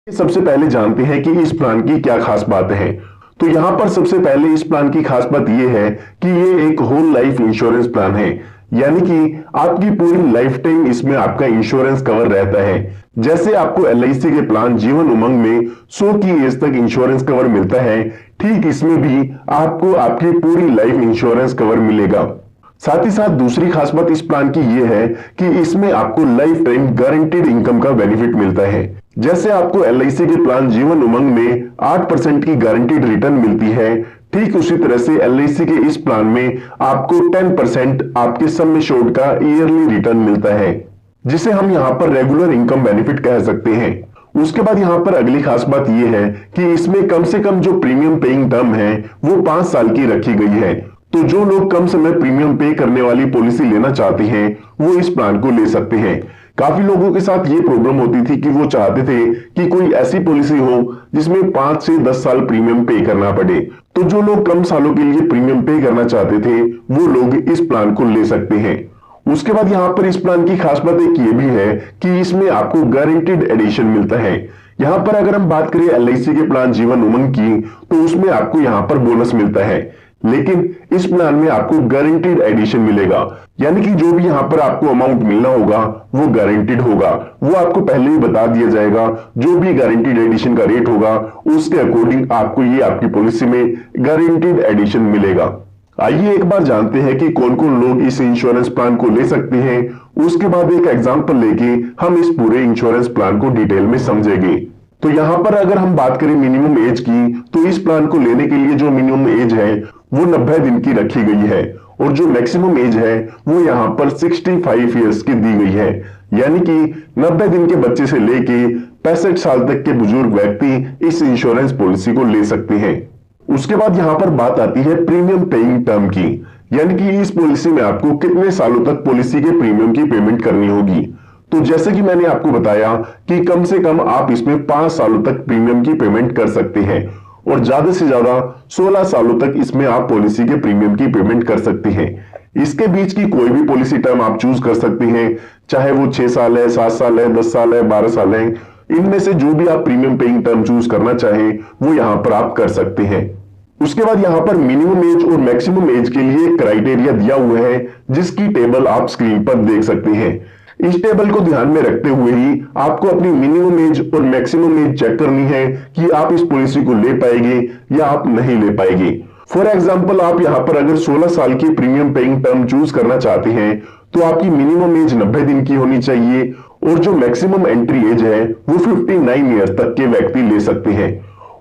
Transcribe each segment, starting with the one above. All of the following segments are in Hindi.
सबसे पहले जानते हैं कि इस प्लान की क्या खास बात है। तो यहाँ पर सबसे पहले इस प्लान की खास बात यह है कि ये एक होल लाइफ इंश्योरेंस प्लान है, यानी कि आपकी पूरी लाइफ टाइम इसमें आपका इंश्योरेंस कवर रहता है। जैसे आपको एलआईसी के प्लान जीवन उमंग में 100 की एज तक इंश्योरेंस कवर मिलता है, ठीक इसमें भी आपको आपकी पूरी लाइफ इंश्योरेंस कवर मिलेगा। साथ ही साथ दूसरी खास बात इस प्लान की यह है कि इसमें आपको लाइफ टाइम गारंटीड इनकम का बेनिफिट मिलता है। जैसे आपको एलआईसी के प्लान जीवन उमंग में 8% की गारंटीड रिटर्न मिलती है, ठीक उसी तरह से एलआईसी के इस प्लान में आपको 10% आपके सम एश्योर्ड का ईयरली रिटर्न मिलता है, जिसे हम यहाँ पर रेगुलर इनकम बेनिफिट कह सकते हैं। उसके बाद यहाँ पर अगली खास बात यह है कि इसमें कम से कम जो प्रीमियम पेइंग टर्म है वो 5 साल की रखी गई है। तो जो लोग कम समय प्रीमियम पे करने वाली पॉलिसी लेना चाहते हैं वो इस प्लान को ले सकते हैं। काफी लोगों के साथ ये प्रॉब्लम होती थी कि वो चाहते थे कि कोई ऐसी पॉलिसी हो जिसमें 5 से 10 साल प्रीमियम पे करना पड़े। तो जो लोग कम सालों के लिए प्रीमियम पे करना चाहते थे वो लोग इस प्लान को ले सकते हैं। उसके बाद यहाँ पर इस प्लान की खास बात एक ये भी है कि इसमें आपको गारंटीड एडिशन मिलता है। यहाँ पर अगर हम बात करें एलआईसी के प्लान जीवन उमंग की, तो उसमें आपको यहाँ पर बोनस मिलता है, लेकिन इस प्लान में आपको गारंटीड एडिशन मिलेगा, यानी कि जो भी यहाँ पर आपको अमाउंट मिलना होगा वो गारंटीड होगा। वो आपको पहले ही बता दिया जाएगा, जो भी गारंटीड एडिशन का रेट होगा उसके अकॉर्डिंग आपको ये आपकी पॉलिसी में गारंटीड एडिशन मिलेगा। आइए एक बार जानते हैं कि कौन कौन लोग इस इंश्योरेंस प्लान को ले सकते हैं। उसके बाद एक एग्जांपल लेके हम इस पूरे इंश्योरेंस प्लान को डिटेल में समझेंगे। तो यहाँ पर अगर हम बात करें मिनिमम एज की, तो इस प्लान को लेने के लिए जो मिनिमम एज है वो 90 दिन की रखी गई है, और जो मैक्सिमम एज है वो यहाँ पर 65 ईयर्स की दी गई है, यानी कि 90 दिन के बच्चे से लेके 65 साल तक के बुजुर्ग व्यक्ति इस इंश्योरेंस पॉलिसी को ले सकते हैं। उसके बाद यहाँ पर बात आती है प्रीमियम पेइंग टर्म की, यानी कि इस पॉलिसी में आपको कितने सालों तक पॉलिसी के प्रीमियम की पेमेंट करनी होगी। तो जैसे कि मैंने आपको बताया कि कम से कम आप इसमें 5 सालों तक प्रीमियम की पेमेंट कर सकते हैं, और ज्यादा से ज्यादा 16 सालों तक इसमें आप पॉलिसी के प्रीमियम की पेमेंट कर सकते हैं। इसके बीच की कोई भी पॉलिसी टर्म आप चूज कर सकते हैं, चाहे वो 6 साल है, 7 साल है, 10 साल है, 12 साल है। इनमें से जो भी आप प्रीमियम पेइंग टर्म चूज करना चाहें वो यहाँ पर आप कर सकते हैं। उसके बाद यहाँ पर मिनिमम एज और मैक्सिमम एज के लिए क्राइटेरिया दिया हुआ है, जिसकी टेबल आप स्क्रीन पर देख सकते हैं। इस टेबल को ध्यान में रखते हुए ही आपको अपनी मिनिमम एज और मैक्सिमम एज चेक करनी है कि आप इस पॉलिसी को ले पाएंगे या आप नहीं ले पाएंगे। फॉर एग्जांपल, आप यहाँ पर अगर 16 साल की प्रीमियम पेइंग टर्म चूज करना चाहते हैं तो आपकी मिनिमम एज 90 दिन की होनी चाहिए, और जो मैक्सिमम एंट्री एज है वो 59 ईयर तक के व्यक्ति ले सकते हैं।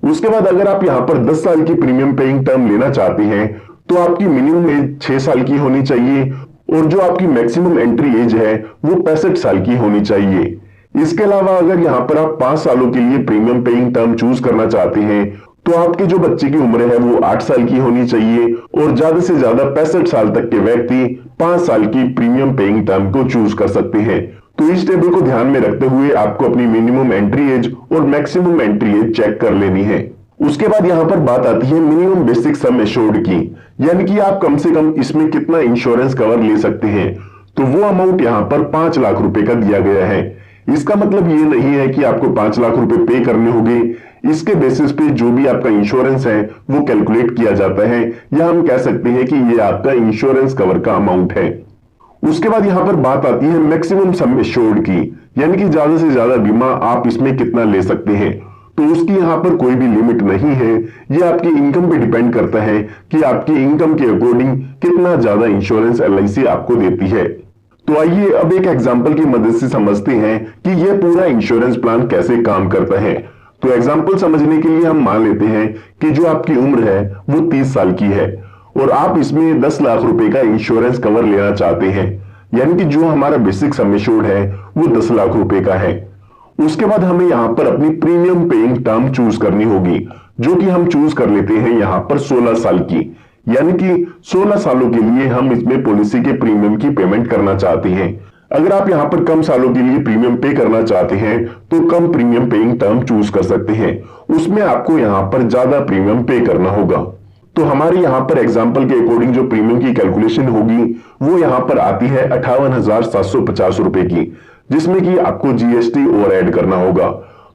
उसके बाद अगर आप यहाँ पर 10 साल की प्रीमियम पेइंग टर्म लेना चाहते हैं तो आपकी मिनिमम एज 6 साल की होनी चाहिए, और जो आपकी मैक्सिमम एंट्री एज है वो 65 साल की होनी चाहिए। इसके अलावा अगर यहाँ पर आप 5 सालों के लिए प्रीमियम पेइंग टर्म चूज करना चाहते हैं तो आपके जो बच्चे की उम्र है वो 8 साल की होनी चाहिए, और ज्यादा से ज्यादा 65 साल तक के व्यक्ति 5 साल की प्रीमियम पेइंग टर्म को चूज कर सकते हैं। तो इस टेबल को ध्यान में रखते हुए आपको अपनी मिनिमम एंट्री एज और मैक्सिमम एंट्री एज चेक कर लेनी है। उसके बाद यहाँ पर बात आती है मिनिमम बेसिक सम एश्योर्ड की, यानी कि आप कम से कम इसमें कितना इंश्योरेंस कवर ले सकते हैं। तो वो अमाउंट यहाँ पर 5 लाख रुपए का दिया गया है। इसका मतलब ये नहीं है कि आपको 5 लाख रुपए पे करने होंगे। इसके बेसिस पे जो भी आपका इंश्योरेंस है वो कैलकुलेट किया जाता है, या हम कह सकते हैं कि ये आपका इंश्योरेंस कवर का अमाउंट है। उसके बाद यहाँ पर बात आती है मैक्सिमम सम एश्योर्ड की, यानी कि ज्यादा से ज्यादा बीमा आप इसमें कितना ले सकते हैं। तो उसकी यहाँ पर कोई भी लिमिट नहीं है, ये आपकी इनकम पे डिपेंड करता है कि आपकी इनकम के अकॉर्डिंग कितना ज्यादा इंश्योरेंस एलआईसी आपको देती है। तो आइए अब एक एग्जांपल की मदद से समझते हैं कि यह पूरा इंश्योरेंस प्लान कैसे काम करता है। तो एग्जांपल समझने के लिए हम मान लेते हैं कि जो आपकी उम्र है वो 30 साल की है, और आप इसमें 10 लाख रुपए का इंश्योरेंस कवर लेना चाहते हैं, यानी कि जो हमारा बेसिक सम एश्योर्ड है वो 10 लाख रुपए का है। उसके बाद हमें यहाँ पर अपनी प्रीमियम पेइंग टर्म चूज करनी होगी, जो कि हम चूज कर लेते हैं यहाँ पर 16 साल की, यानी कि 16 सालों के लिए हम इसमें पॉलिसी के प्रीमियम की पेमेंट करना चाहते हैं। अगर आप यहाँ पर कम सालों के लिए प्रीमियम पे करना चाहते हैं तो कम प्रीमियम पेइंग टर्म चूज कर सकते हैं, उसमें आपको यहाँ पर ज्यादा प्रीमियम पे करना होगा। तो हमारे यहाँ पर एग्जाम्पल के अकॉर्डिंग जो प्रीमियम की कैलकुलेशन होगी वो यहाँ पर आती है 58,750 रुपए की, जिसमें कि आपको जीएसटी और ऐड करना होगा।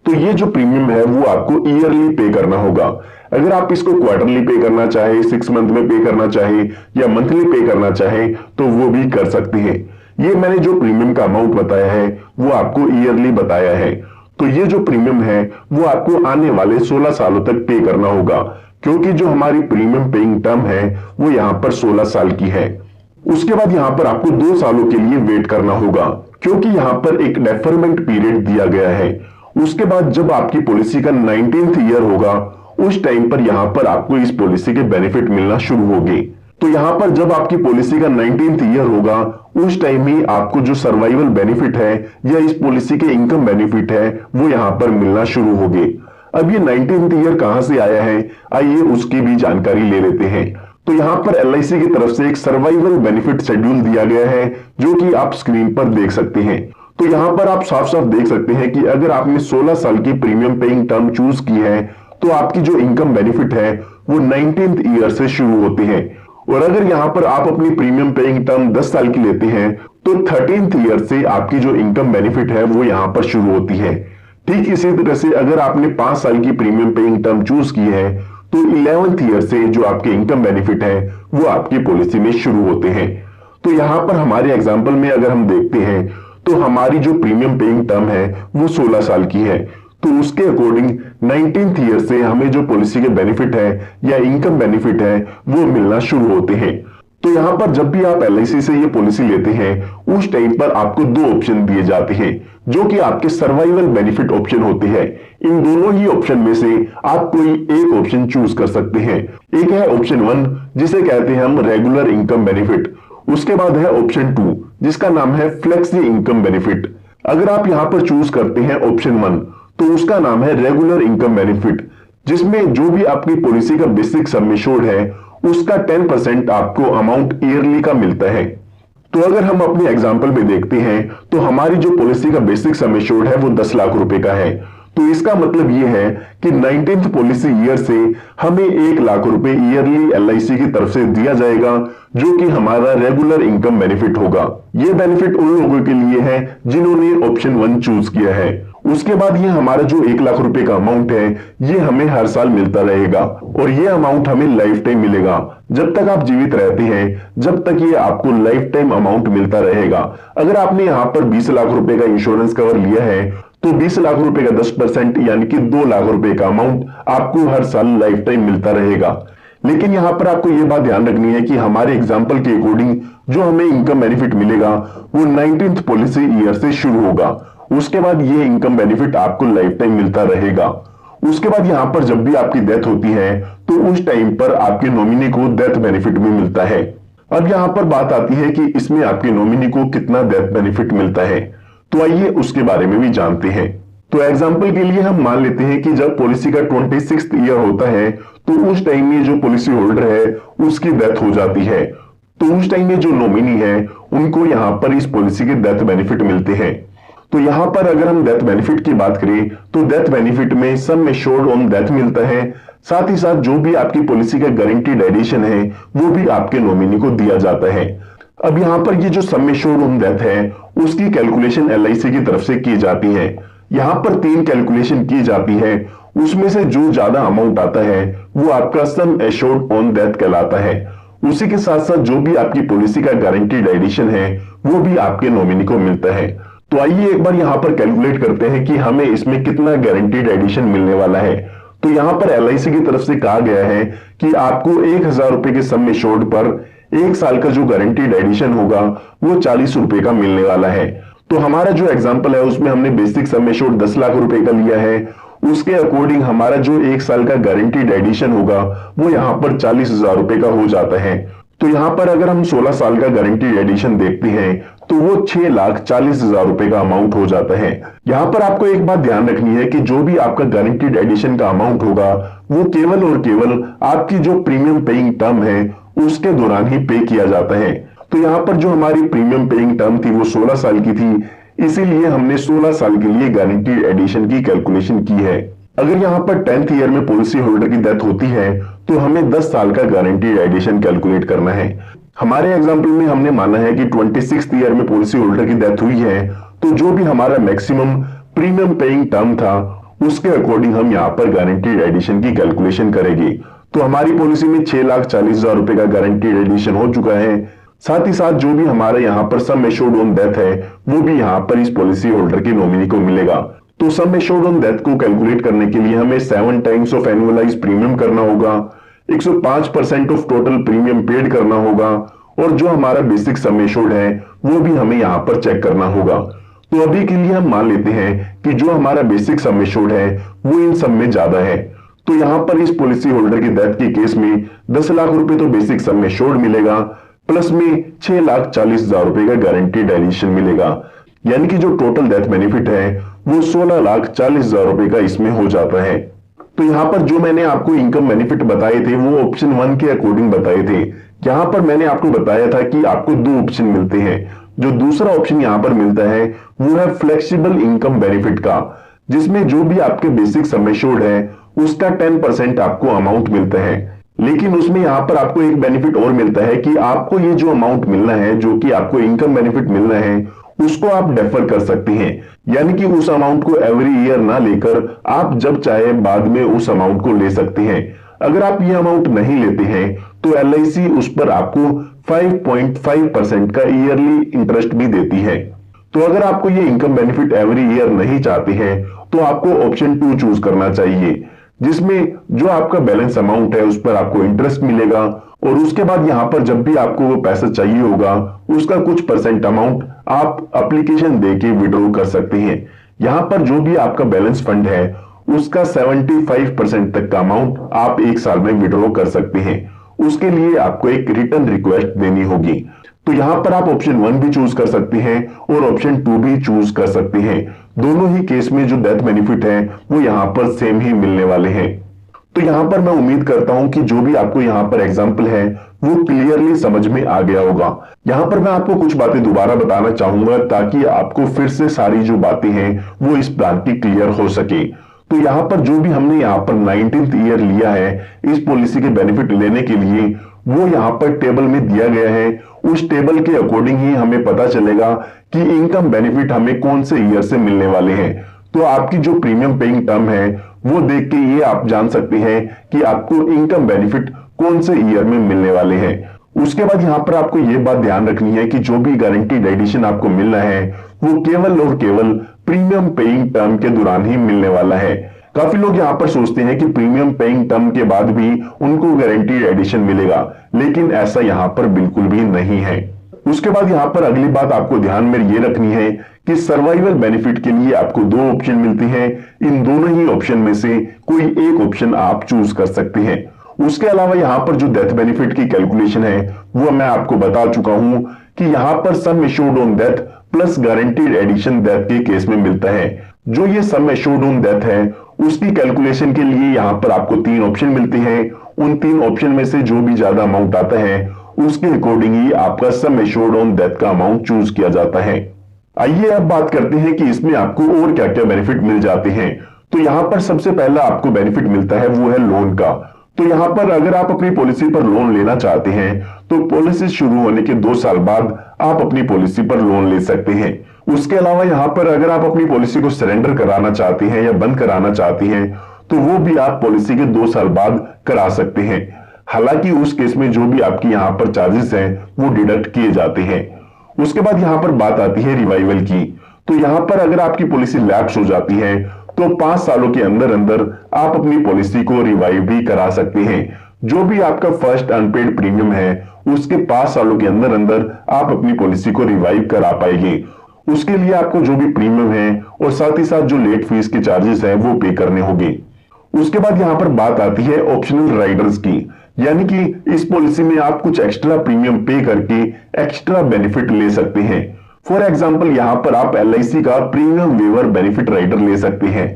तो ये जो प्रीमियम है वो आपको ईयरली पे करना होगा। अगर आप इसको क्वार्टरली पे करना चाहे, 6 मंथ में पे करना चाहे या मंथली पे करना चाहे तो वो भी कर सकते हैं। ये मैंने जो प्रीमियम का अमाउंट बताया है वो आपको ईयरली बताया है। तो ये जो प्रीमियम है वो आपको आने वाले 16 सालों तक पे करना होगा, क्योंकि जो हमारी प्रीमियम पेइंग टर्म है वो यहाँ पर 16 साल की है। उसके बाद यहाँ पर आपको 2 सालों के लिए वेट करना होगा, क्योंकि यहाँ पर एक डेफरमेंट पीरियड दिया गया है। उसके बाद जब आपकी पॉलिसी का 19th ईयर होगा उस टाइम पर यहाँ पर आपको इस पॉलिसी के बेनिफिट मिलना शुरू होंगे। तो यहाँ पर जब आपकी पॉलिसी का 19th ईयर होगा उस टाइम ही आपको जो सर्वाइवल बेनिफिट है या इस पॉलिसी के इनकम बेनिफिट है वो यहाँ पर मिलना शुरू होंगे। अब ये 19th ईयर कहां से आया है, आइए उसकी भी जानकारी ले लेते हैं। तो यहाँ पर LIC की तरफ से एक सर्वाइवल बेनिफिट शेड्यूल दिया गया है जो कि आप स्क्रीन पर देख सकते हैं। तो यहाँ पर आप साफ साफ देख सकते हैं कि अगर आपने 16 साल की प्रीमियम पेइंग टर्म चूज की है तो आपकी जो इनकम बेनिफिट है वो 19th ईयर से शुरू होते हैं। और अगर यहाँ पर आप अपनी प्रीमियम पेइंग टर्म 10 साल की लेते हैं तो 13th ईयर से आपकी जो इनकम बेनिफिट है वो यहाँ पर शुरू होती है। ठीक इसी तरह से अगर आपने 5 साल की प्रीमियम पेइंग टर्म चूज की है तो 11th ईयर से जो आपके इनकम बेनिफिट है वो आपकी पॉलिसी में शुरू होते हैं। तो यहाँ पर हमारे एग्जांपल में अगर हम देखते हैं तो हमारी जो प्रीमियम पेइंग टर्म है वो 16 साल की है, तो उसके अकॉर्डिंग 19th ईयर से हमें जो पॉलिसी के बेनिफिट है या इनकम बेनिफिट है वो मिलना शुरू होते हैं। तो यहाँ पर जब भी आप LIC से ये पॉलिसी लेते हैं उस टाइम पर आपको 2 ऑप्शन दिए जाते हैं जो कि आपके सर्वाइवल बेनिफिट ऑप्शन होते हैं। इन दोनों ही ऑप्शन में से आप कोई एक ऑप्शन चूज कर सकते हैं। एक है ऑप्शन 1 जिसे कहते हैं हम रेगुलर इनकम बेनिफिट। उसके बाद है ऑप्शन 2 जिसका नाम है फ्लेक्सी इनकम बेनिफिट। अगर आप यहाँ पर चूज करते हैं ऑप्शन 1 तो उसका नाम है रेगुलर इनकम बेनिफिट, जिसमें जो भी आपकी पॉलिसी का बेसिक सम एश्योर्ड है उसका 10% आपको अमाउंट ईयरली का मिलता है। तो अगर हम अपने एग्जांपल में देखते हैं तो हमारी जो पॉलिसी का बेसिक सम एश्योर्ड है वो 10 लाख रुपए का है। तो इसका मतलब ये है कि 19th पॉलिसी ईयर से हमें 1 लाख रुपए ईयरली LIC की तरफ से दिया जाएगा जो कि हमारा रेगुलर इनकम बेनिफिट होगा। ये बेनिफिट उन लोगों के लिए है जिन्होंने ऑप्शन 1 चूज किया है। उसके बाद ये हमारा जो 1 लाख रुपए का अमाउंट है ये हमें हर साल मिलता रहेगा और ये अमाउंट हमें लाइफ टाइम मिलेगा। जब तक आप जीवित रहते हैं जब तक ये आपको लाइफ टाइम अमाउंट मिलता रहेगा। अगर आपने यहाँ पर 20 लाख रुपए का इंश्योरेंस कवर लिया है तो 20 लाख रुपए का 10% यानी कि 2 लाख रुपए का अमाउंट आपको हर साल लाइफ टाइम मिलता रहेगा। लेकिन यहाँ पर आपको ये बात ध्यान रखनी है कि हमारे एग्जाम्पल के अकॉर्डिंग जो हमें इनकम बेनिफिट मिलेगा वो 19th पॉलिसी ईयर से शुरू होगा। उसके बाद ये इनकम बेनिफिट आपको लाइफ टाइम मिलता रहेगा। उसके बाद यहाँ पर जब भी आपकी डेथ होती है तो उस टाइम पर आपके नॉमिनी को डेथ बेनिफिट भी मिलता है। अब यहाँ पर बात आती है कि इसमें आपके नॉमिनी को कितना डेथ बेनिफिट मिलता है, तो आइए उसके बारे में भी जानते हैं। तो एग्जाम्पल के लिए हम मान लेते हैं कि जब पॉलिसी का 26th ईयर होता है तो उस टाइम में जो पॉलिसी होल्डर है उसकी डेथ हो जाती है। तो उस टाइम में जो नॉमिनी है उनको यहाँ पर इस पॉलिसी के डेथ बेनिफिट मिलते हैं। तो यहाँ पर अगर हम डेथ बेनिफिट की बात करें तो डेथ बेनिफिट में सम एश्योर्ड ऑन डेथ मिलता है, साथ ही साथ जो भी आपकी पॉलिसी का गारंटीड एडिशन है वो भी आपके नॉमिनी को दिया जाता है। अब यहाँ पर ये जो सम एश्योर्ड ऑन डेथ है उसकी कैलकुलेशन LIC की तरफ से की जाती है। यहाँ पर 3 कैलकुलेशन की जाती है, उसमें से जो ज्यादा अमाउंट आता है वो आपका सम एश्योर्ड ऑन डेथ कहलाता है। उसी के साथ साथ जो भी आपकी पॉलिसी का गारंटीड एडिशन है वो भी आपके नॉमिनी को मिलता है। तो आइए एक बार यहाँ पर कैलकुलेट करते हैं कि हमें इसमें कितना गारंटीड एडिशन मिलने वाला है। तो यहाँ पर LIC की तरफ से कहा गया है कि आपको 1000 रुपए के सम एश्योर्ड पर 1 साल का जो गारंटीड एडिशन होगा वो 40 रुपए का मिलने वाला है। तो हमारा जो एग्जांपल है उसमें हमने बेसिक सम एश्योर्ड 10 लाख रुपए का लिया है, उसके अकॉर्डिंग हमारा जो 1 साल का गारंटीड एडिशन होगा वो यहाँ पर 40,000 रुपए का हो जाता है। तो यहाँ पर अगर हम 16 साल का गारंटीड एडिशन देखते हैं तो वो 6,40,000 रुपए का अमाउंट हो जाता है। यहाँ पर आपको एक बात ध्यान रखनी है कि जो भी आपका गारंटीड एडिशन का अमाउंट होगा वो केवल और केवल आपकी जो प्रीमियम पेइंग टर्म है उसके दौरान ही पे किया जाता है। तो यहाँ पर जो हमारी प्रीमियम पेइंग टर्म थी वो 16 साल की थी, इसीलिए हमने 16 साल के लिए गारंटीड एडिशन की कैलकुलेशन की है। अगर यहाँ पर 10th ईयर में पॉलिसी होल्डर की डेथ होती है तो हमें 10 साल का गारंटीड एडिशन कैलकुलेट करना है। हमारे एग्जांपल में हमने माना है कि 26th ईयर में पॉलिसी होल्डर की डेथ हुई है, तो जो भी हमारा मैक्सिमम प्रीमियम पेइंग टर्म था उसके अकॉर्डिंग हम यहाँ पर गारंटीड एडिशन की कैलकुलेशन करेंगे। तो हमारी पॉलिसी में 6,40,000 रुपए का गारंटीड एडिशन हो चुका है। साथ ही साथ जो भी हमारे यहाँ पर सम एश्योर्ड ऑन डेथ है वो भी यहाँ पर इस पॉलिसी होल्डर की नॉमिनी को मिलेगा। तो सम एश्योर्ड ऑन डेथ को कैलकुलेट करने के लिए हमें 7 टाइम्स ऑफ एनुअलाइज प्रीमियम करना होगा, 105% ऑफ टोटल प्रीमियम पेड करना होगा, और जो हमारा बेसिक सम एश्योर्ड है वो भी हमें यहाँ पर चेक करना होगा। तो अभी के लिए हम मान लेते हैं कि जो हमारा बेसिक सम एश्योर्ड है वो इन सब में ज्यादा है। तो यहाँ पर इस पॉलिसी होल्डर की डेथ के केस में 10 लाख रुपए तो बेसिक सम एश्योर्ड मिलेगा, प्लस में 6,40,000 रुपए का गारंटीड एडिशन मिलेगा। यानी कि जो टोटल डेथ बेनिफिट है वो 16,40,000 रुपए का इसमें हो जाता है। तो यहाँ पर जो मैंने आपको इनकम बेनिफिट बताए थे वो ऑप्शन 1 के अकॉर्डिंग बताए थे। यहाँ पर मैंने आपको बताया था कि आपको 2 ऑप्शन मिलते हैं। जो दूसरा ऑप्शन यहाँ पर मिलता है वो है फ्लेक्सिबल इनकम बेनिफिट का, जिसमें जो भी आपके बेसिक सम एश्योर्ड है उसका 10% आपको अमाउंट मिलता है। लेकिन उसमें यहाँ पर आपको एक बेनिफिट और मिलता है कि आपको ये जो अमाउंट मिलना है, जो कि आपको इनकम बेनिफिट मिलना है, उसको आप डेफर कर सकते हैं। यानी कि उस अमाउंट को एवरी ईयर ना लेकर आप जब चाहे बाद में उस अमाउंट को ले सकते हैं। अगर आप ये अमाउंट नहीं लेते हैं तो LIC उस पर आपको 5.5% का ईयरली इंटरेस्ट भी देती है। तो अगर आपको ये इनकम बेनिफिट एवरी ईयर नहीं चाहते हैं तो आपको ऑप्शन 2 चूज करना चाहिए, जिसमें जो आपका बैलेंस अमाउंट है उस पर आपको इंटरेस्ट मिलेगा, और उसके बाद यहाँ पर जब भी आपको वो पैसा चाहिए होगा उसका कुछ परसेंट अमाउंट आप एप्लीकेशन देके विड्रॉ कर सकते हैं। यहाँ पर जो भी आपका बैलेंस फंड है उसका 75% तक का अमाउंट आप एक साल में विड्रॉ कर सकते हैं। उसके लिए आपको एक रिटर्न रिक्वेस्ट देनी होगी। तो यहाँ पर आप ऑप्शन 1 भी चूज कर सकते हैं और ऑप्शन 2 भी चूज कर सकते हैं। दोनों ही केस में जो डेथ बेनिफिट है वो यहाँ पर सेम ही मिलने वाले हैं। तो यहाँ पर मैं उम्मीद करता हूं कि जो भी आपको यहाँ पर एग्जाम्पल है वो क्लियरली समझ में आ गया होगा। यहाँ पर मैं आपको कुछ बातें दोबारा बताना चाहूंगा ताकि आपको फिर से सारी जो बातें हैं वो इस प्लान की क्लियर हो सके। तो यहाँ पर जो भी हमने यहाँ पर 19th ईयर लिया है इस पॉलिसी के बेनिफिट लेने के लिए, वो यहाँ पर टेबल में दिया गया है। उस टेबल के अकॉर्डिंग ही हमें पता चलेगा कि इनकम बेनिफिट हमें कौन से ईयर से मिलने वाले हैं। तो आपकी जो प्रीमियम पेइंग टर्म है वो देख के ये आप जान सकते हैं कि आपको इनकम बेनिफिट कौन से ईयर में मिलने वाले हैं। उसके बाद यहाँ पर आपको ये बात ध्यान रखनी है कि जो भी गारंटीड एडिशन आपको मिलना है वो केवल और केवल प्रीमियम पेइंग टर्म के दौरान ही मिलने वाला है। काफी लोग यहाँ पर सोचते हैं कि प्रीमियम पेइंग टर्म के बाद भी उनको गारंटीड एडिशन मिलेगा, लेकिन ऐसा यहाँ पर बिल्कुल भी नहीं है। उसके बाद यहाँ पर अगली बात आपको ध्यान में ये रखनी है कि सर्वाइवल बेनिफिट के लिए आपको 2 ऑप्शन मिलते हैं। इन दोनों ही ऑप्शन में से कोई एक ऑप्शन आप चूज कर सकते हैं। उसके अलावा यहाँ पर जो डेथ बेनिफिट की कैलकुलेशन है वो मैं आपको बता चुका हूं कि यहाँ पर sum assured on death plus guaranteed addition death के केस में मिलता है। जो ये सम एश्योर्ड ऑन डेथ है उसकी कैलकुलेशन के लिए यहाँ पर आपको 3 ऑप्शन मिलते हैं। उन 3 ऑप्शन में से जो भी ज्यादा अमाउंट आता है उसके अकॉर्डिंग ही आपका सम एश्योर्ड ऑन डेथ का अमाउंट चूज किया जाता है। आइए अब बात करते हैं कि इसमें आपको और क्या क्या बेनिफिट मिल जाते हैं। तो यहाँ पर सबसे पहला आपको बेनिफिट मिलता है वो है लोन का। तो यहाँ पर अगर आप अपनी पॉलिसी पर लोन लेना चाहते हैं तो पॉलिसी शुरू होने के 2 साल बाद आप अपनी पॉलिसी पर लोन ले सकते हैं। उसके अलावा यहाँ पर अगर आप अपनी पॉलिसी को सरेंडर कराना चाहते हैं या बंद कराना चाहते हैं तो वो भी आप पॉलिसी के 2 साल बाद करा सकते हैं। हालांकि उस केस में जो भी आपकी यहाँ पर चार्जेस हैं वो डिडक्ट किए जाते हैं। उसके बाद यहाँ पर बात आती है रिवाइवल की। तो यहाँ पर अगर आपकी पॉलिसी लैप्स हो जाती है तो 5 सालों के अंदर अंदर आप अपनी पॉलिसी को रिवाइव भी करा सकते हैं। जो भी आपका फर्स्ट अनपेड प्रीमियम है उसके 5 सालों के अंदर अंदर आप अपनी पॉलिसी को रिवाइव करा पाएंगे। उसके लिए आपको जो भी प्रीमियम है और साथ ही साथ जो लेट फीस के चार्जेस है वो पे करने होंगे। उसके बाद यहाँ पर बात आती है ऑप्शनल राइडर्स की, यानी कि इस पॉलिसी में आप कुछ एक्स्ट्रा प्रीमियम पे करके एक्स्ट्रा बेनिफिट ले सकते हैं। फॉर एग्जांपल यहाँ पर आप LIC का प्रीमियम वेवर बेनिफिट राइडर ले सकते हैं।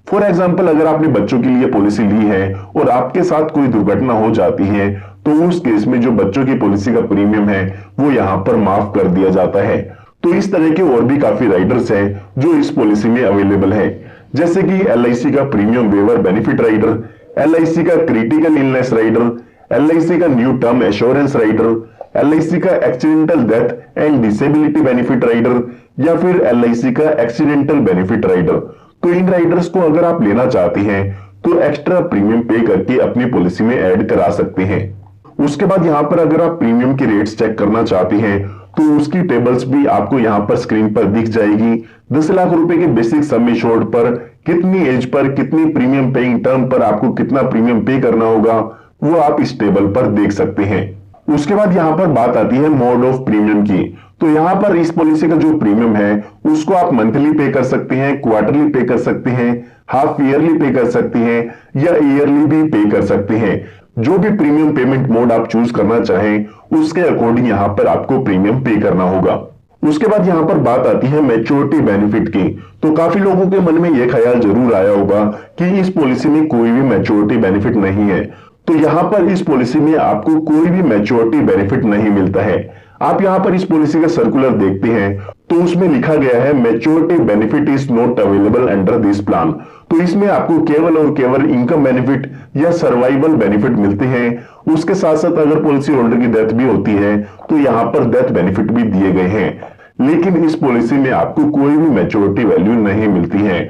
फॉर एग्जांपल अगर आपने बच्चों के लिए पॉलिसी ली है और आपके साथ कोई दुर्घटना हो जाती है तो उस केस में जो बच्चों की पॉलिसी का प्रीमियम है वो यहाँ पर माफ कर दिया जाता है। तो इस तरह के और भी काफी राइडर्स हैं जो इस पॉलिसी में अवेलेबल है, जैसे कि LIC का premium waiver benefit rider, LIC का क्रिटिकल इलनेस राइडर, LIC का new term assurance rider, LIC का accidental death and disability benefit rider या फिर LIC का एक्सीडेंटल बेनिफिट राइडर। तो इन राइडर्स को अगर आप लेना चाहते हैं तो एक्स्ट्रा प्रीमियम पे करके अपनी पॉलिसी में ऐड करा सकते हैं। उसके बाद यहाँ पर अगर आप प्रीमियम के रेट्स चेक करना चाहते हैं तो उसकी टेबल्स भी आपको यहाँ पर स्क्रीन पर दिख जाएगी। 10 लाख रुपए के बेसिक सम एश्योर्ड पर कितनी एज पर कितनी प्रीमियम पेइंग टर्म पर आपको कितना प्रीमियम पे करना होगा वो आप इस टेबल पर देख सकते हैं। उसके बाद यहाँ पर बात आती है मोड ऑफ प्रीमियम की। तो यहाँ पर इस पॉलिसी का जो प्रीमियम है उसको आप मंथली पे कर सकते हैं, क्वार्टरली पे कर सकते हैं, हाफ ईयरली पे कर सकते हैं या ईयरली भी पे कर सकते हैं। जो भी प्रीमियम पेमेंट मोड आप चूज करना चाहें उसके अकॉर्डिंग यहाँ पर आपको प्रीमियम पे करना होगा। उसके बाद यहाँ पर बात आती है मैच्योरिटी बेनिफिट की। तो काफी लोगों के मन में यह ख्याल जरूर आया होगा कि इस पॉलिसी में कोई भी मैच्योरिटी बेनिफिट नहीं है। तो यहाँ पर इस पॉलिसी में आपको कोई भी मैच्योरिटी बेनिफिट नहीं मिलता है। आप यहाँ पर इस पॉलिसी का सर्कुलर देखते हैं तो उसमें लिखा गया है maturity benefit is not available under this plan. तो इसमें आपको केवल और केवल इनकम बेनिफिट या सर्वाइवल बेनिफिट मिलते हैं। उसके साथ साथ अगर पॉलिसी होल्डर की डेथ भी होती है तो यहाँ पर डेथ बेनिफिट भी दिए गए हैं, लेकिन इस पॉलिसी में आपको कोई भी मैच्योरिटी वैल्यू नहीं मिलती है।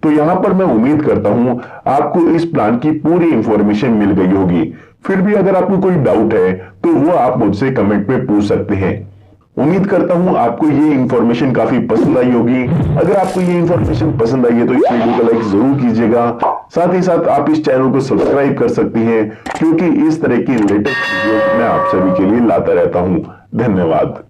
तो यहां पर मैं उम्मीद करता हूं आपको इस प्लान की पूरी इंफॉर्मेशन मिल गई होगी। फिर भी अगर आपको कोई डाउट है तो वो आप मुझसे कमेंट में पूछ सकते हैं। उम्मीद करता हूं आपको ये इंफॉर्मेशन काफी पसंद आई होगी। अगर आपको ये इंफॉर्मेशन पसंद आई है तो इस वीडियो को लाइक जरूर कीजिएगा। साथ ही साथ आप इस चैनल को सब्सक्राइब कर सकती हैं क्योंकि इस तरह की लेटेस्ट वीडियो मैं आप सभी के लिए लाता रहता हूं। धन्यवाद।